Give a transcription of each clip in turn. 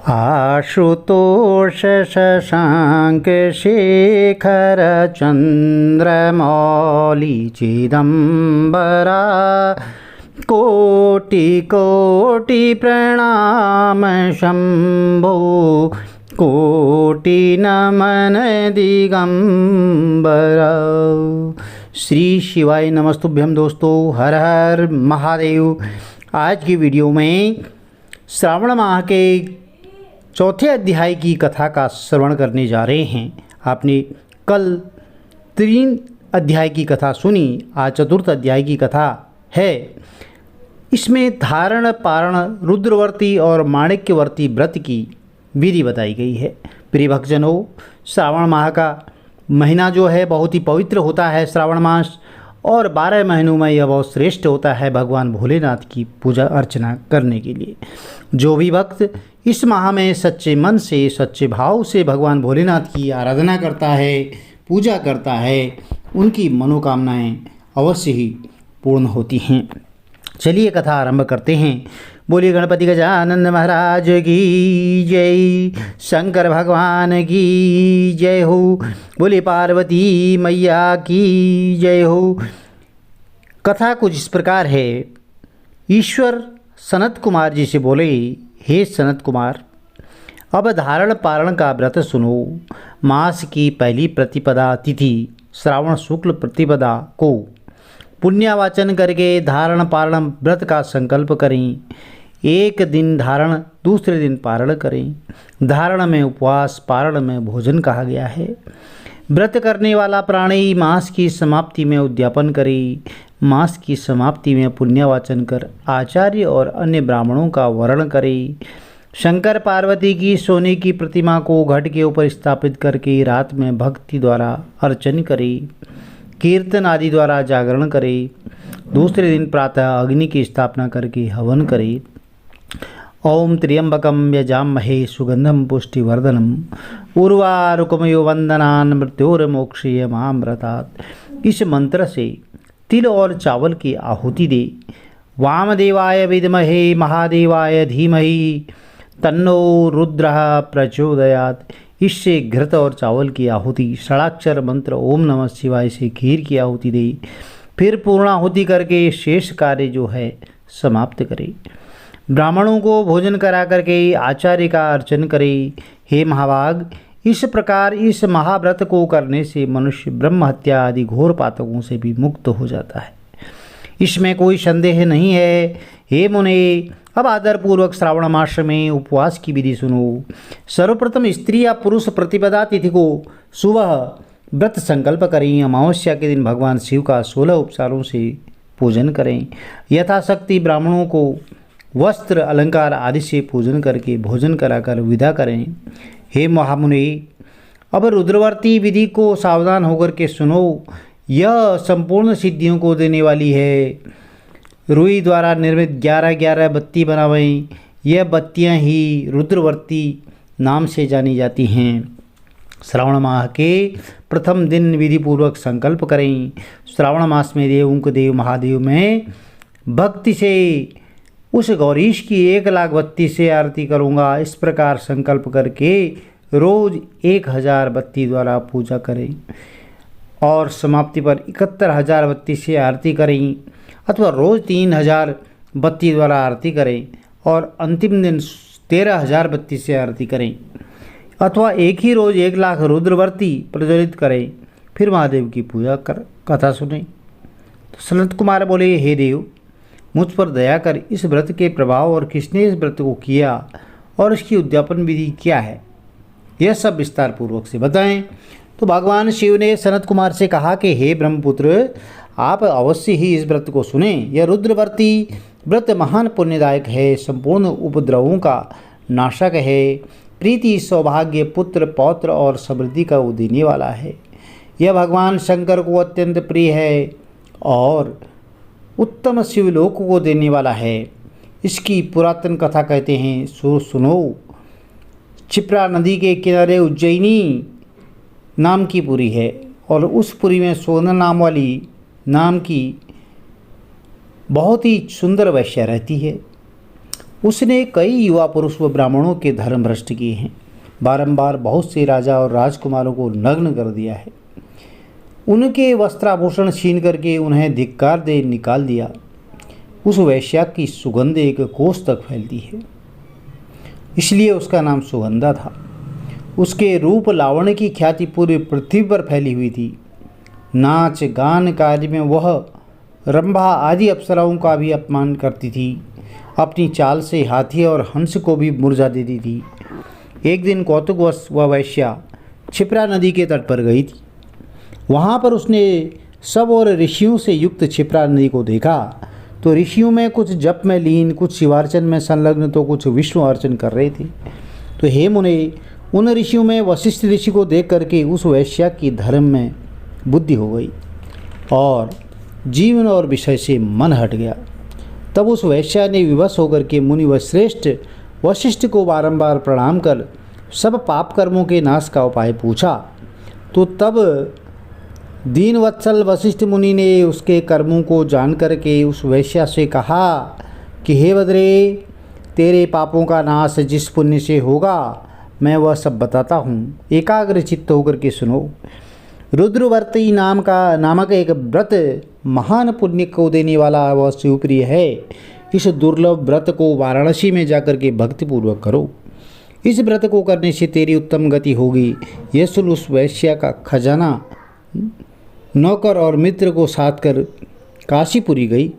आशुतोष शशांक शेखर चंद्रमौली चिदंबरा कोटि कोटि प्रणाम शंभो कोटि नमन दिगंबरा। श्री शिवाय नमस्तुभ्यम। दोस्तों, हर हर महादेव। आज की वीडियो में श्रावण माह के चौथे अध्याय की कथा का श्रवण करने जा रहे हैं। आपने कल 3 अध्याय की कथा सुनी, आज चतुर्थ अध्याय की कथा है। इसमें धारण, पारण, रुद्रवर्ती और माणिक्यवर्ती व्रत की विधि बताई गई है। प्रिय भक्तजनों, श्रावण माह का महीना जो है बहुत ही पवित्र होता है श्रावण मास, और 12 महीनों में यह बहुत श्रेष्ठ होता है भगवान भोलेनाथ की पूजा अर्चना करने के लिए। जो भी भक्त इस माह में सच्चे मन से, सच्चे भाव से भगवान भोलेनाथ की आराधना करता है, पूजा करता है, उनकी मनोकामनाएं अवश्य ही पूर्ण होती हैं। चलिए कथा आरंभ करते हैं। बोलिए गणपति गजानन महाराज की जय, शंकर भगवान की जय हो। बोलिए पार्वती मैया की जय हो। कथा कुछ इस प्रकार है। ईश्वर सनत कुमार जी से बोले, हे सनत कुमार, अब धारण पारण का व्रत सुनो। मास की पहली प्रतिपदा तिथि श्रावण शुक्ल प्रतिपदा को पुण्यवाचन करके धारण पारण व्रत का संकल्प करें। एक दिन धारण, दूसरे दिन पारण करें। धारण में उपवास, पारण में भोजन कहा गया है। व्रत करने वाला प्राणी मास की समाप्ति में उद्यापन करे। मास की समाप्ति में पुण्यवाचन कर आचार्य और अन्य ब्राह्मणों का वर्ण करे। शंकर पार्वती की सोने की प्रतिमा को घट के ऊपर स्थापित करके रात में भक्ति द्वारा अर्चन करे। कीर्तन आदि द्वारा जागरण करे। दूसरे दिन प्रातः अग्नि की स्थापना करके हवन करे। ओम त्र्यंबकम यजामहे सुगंधम पुष्टिवर्धनम उर्वारुकमयो वंदनान मृत्योर्मोक्षीयमामृतात्। इस मंत्र से तिल और चावल की आहुति दे। वामदेवाय विद्महे महादेवाय धीमहि तन्नो रुद्रः प्रचोदयात्। इससे घृत और चावल की आहुति, षडाक्षर मंत्र ओम नमः शिवाय से खीर की आहुति दे। फिर पूर्णाहुति करके शेष कार्य जो है समाप्त करे। ब्राह्मणों को भोजन करा करके आचार्य का अर्चन करे। हे महाभाग, इस प्रकार इस महाव्रत को करने से मनुष्य ब्रह्म हत्या आदि घोर पातकों से भी मुक्त हो जाता है। इसमें कोई संदेह नहीं है। हे मुने, अब आदरपूर्वक श्रावण मास में उपवास की विधि सुनो। सर्वप्रथम स्त्री या पुरुष प्रतिपदा तिथि को सुबह व्रत संकल्प करें। अमावस्या के दिन भगवान शिव का 16 उपचारों से पूजन करें। यथाशक्ति ब्राह्मणों को वस्त्र, अलंकार आदि से पूजन करके भोजन कराकर विदा करें। हे महामुनि, अब रुद्रवर्ती विधि को सावधान होकर के सुनो। यह संपूर्ण सिद्धियों को देने वाली है। रुई द्वारा निर्मित 11 बत्ती बनावें। यह बत्तियां ही रुद्रवर्ती नाम से जानी जाती हैं। श्रावण माह के प्रथम दिन विधिपूर्वक संकल्प करें। श्रावण मास में देवों के देव महादेव में भक्ति से उस गौरीश की 1,00,000 बत्ती से आरती करूँगा। इस प्रकार संकल्प करके रोज 1000 बत्ती द्वारा पूजा करें और समाप्ति पर 71,000 बत्ती से आरती करें, अथवा रोज 3000 बत्ती द्वारा आरती करें और अंतिम दिन 13,000 बत्ती से आरती करें, अथवा एक ही रोज 1,00,000 रुद्रवर्ती प्रज्वलित करें। फिर महादेव की पूजा कर कथा सुने। तो सनत कुमार बोले, हे देव, मुझ पर दया कर इस व्रत के प्रभाव और किसने इस व्रत को किया और इसकी उद्यापन विधि क्या है, यह सब विस्तार पूर्वक से बताएं। तो भगवान शिव ने सनत कुमार से कहा कि हे ब्रह्मपुत्र, आप अवश्य ही इस व्रत को सुने। यह रुद्रवर्ती व्रत महान पुण्यदायक है, संपूर्ण उपद्रवों का नाशक है, प्रीति, सौभाग्य, पुत्र, पौत्र और समृद्धि का वो देने वाला है। यह भगवान शंकर को अत्यंत प्रिय है और उत्तम शिवलोक को देने वाला है। इसकी पुरातन कथा कहते हैं, सुनो। क्षिप्रा नदी के किनारे उज्जैनी नाम की पुरी है और उस पुरी में सोना नाम वाली नाम की बहुत ही सुंदर वैश्या रहती है। उसने कई युवा पुरुष व ब्राह्मणों के धर्म भ्रष्ट किए हैं, बारंबार बहुत से राजा और राजकुमारों को नग्न कर दिया है, उनके वस्त्राभूषण छीन करके उन्हें धिक्कार दे निकाल दिया। उस वैश्या की सुगंध एक कोस तक फैलती है, इसलिए उसका नाम सुगंधा था। उसके रूप लावण्य की ख्याति पूरी पृथ्वी पर फैली हुई थी। नाच गान कार्य में वह रंभा आदि अप्सराओं का भी अपमान करती थी। अपनी चाल से हाथी और हंस को भी मुरझा देती थी। एक दिन कौतुकवश वह वैश्या क्षिप्रा नदी के तट पर गई थी। वहाँ पर उसने सब और ऋषियों से युक्त क्षिप्रा नदी को देखा तो ऋषियों में कुछ जप में लीन, कुछ शिवार्चन में संलग्न, तो कुछ विष्णु अर्चन कर रहे थे। तो हे मुने, उन ऋषियों में वशिष्ठ ऋषि को देख करके उस वैश्या की धर्म में बुद्धि हो गई और जीवन और विषय से मन हट गया। तब उस वैश्या ने विवश होकर के मुनि व श्रेष्ठ वशिष्ठ को बारंबार प्रणाम कर सब पाप कर्मों के नाश का उपाय पूछा। तो तब दीनवत्सल वशिष्ठ मुनि ने उसके कर्मों को जान करके उस वैश्या से कहा कि हे बद्रे, तेरे पापों का नाश जिस पुण्य से होगा मैं वह सब बताता हूँ, एकाग्र चित्त होकर के सुनो। रुद्रवर्ती नामक एक व्रत महान पुण्य को देने वाला वह शिवप्रिय है। इस दुर्लभ व्रत को वाराणसी में जाकर के भक्तिपूर्वक करो। इस व्रत को करने से तेरी उत्तम गति होगी। यह सुन उस वैश्या का खजाना नौकर और मित्र को साथ कर काशीपुरी गई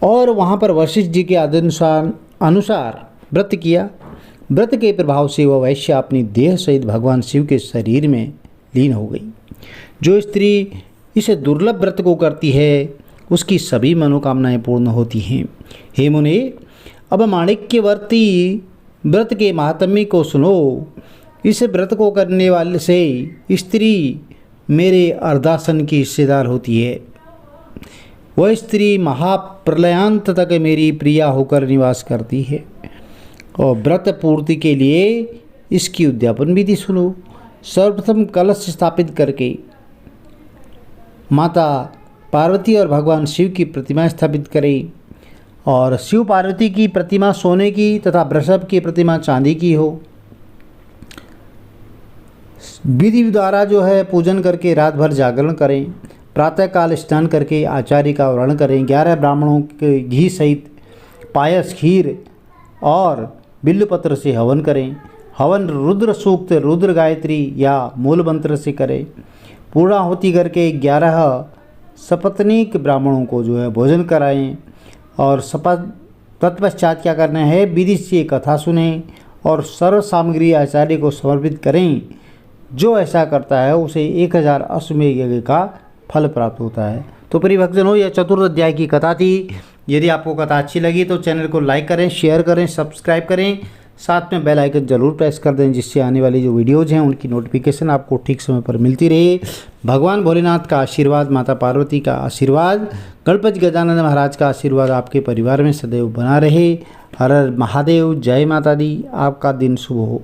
और वहाँ पर वशिष्ठ जी के अनुसार व्रत किया। व्रत के प्रभाव से वह वैश्या अपनी देह सहित भगवान शिव के शरीर में लीन हो गई। जो स्त्री इस दुर्लभ व्रत को करती है उसकी सभी मनोकामनाएं पूर्ण होती हैं। हे मुने, अब माणिक्यवर्ती व्रत के महात्म्य को सुनो। इस व्रत को करने वाले से स्त्री मेरे अर्धासन की हिस्सेदार होती है। वह स्त्री महाप्रलयांत तक मेरी प्रिया होकर निवास करती है। और व्रत पूर्ति के लिए इसकी उद्यापन विधि सुनो। सर्वप्रथम कलश स्थापित करके माता पार्वती और भगवान शिव की प्रतिमा स्थापित करें और शिव पार्वती की प्रतिमा सोने की तथा वृषभ की प्रतिमा चांदी की हो। विधि द्वारा जो है पूजन करके रात भर जागरण करें। प्रातःकाल स्नान करके आचार्य का वर्ण करें। 11 ब्राह्मणों के घी सहित पायस, खीर और बिल्वपत्र से हवन करें। हवन रुद्र सूक्त, रुद्र गायत्री या मूल मंत्र से करें। पूर्णाहुति करके 11 सपत्नीक ब्राह्मणों को जो है भोजन कराएं और तत्पश्चात क्या करना है, विधि से कथा सुनें और सर्व सामग्री आचार्य को समर्पित करें। जो ऐसा करता है उसे 1000 अश्वमेध यज्ञ का फल प्राप्त होता है। तो प्रिय भक्तजनों, यह चतुर्थ अध्याय की कथा थी। यदि आपको कथा अच्छी लगी तो चैनल को लाइक करें, शेयर करें, सब्सक्राइब करें, साथ में बेल आइकन जरूर प्रेस कर दें जिससे आने वाली जो वीडियोज़ हैं उनकी नोटिफिकेशन आपको ठीक समय पर मिलती रहे। भगवान भोलेनाथ का आशीर्वाद, माता पार्वती का आशीर्वाद, गणपति गजानन महाराज का आशीर्वाद आपके परिवार में सदैव बना रहे। हर हर महादेव, जय माता दी। आपका दिन शुभ हो।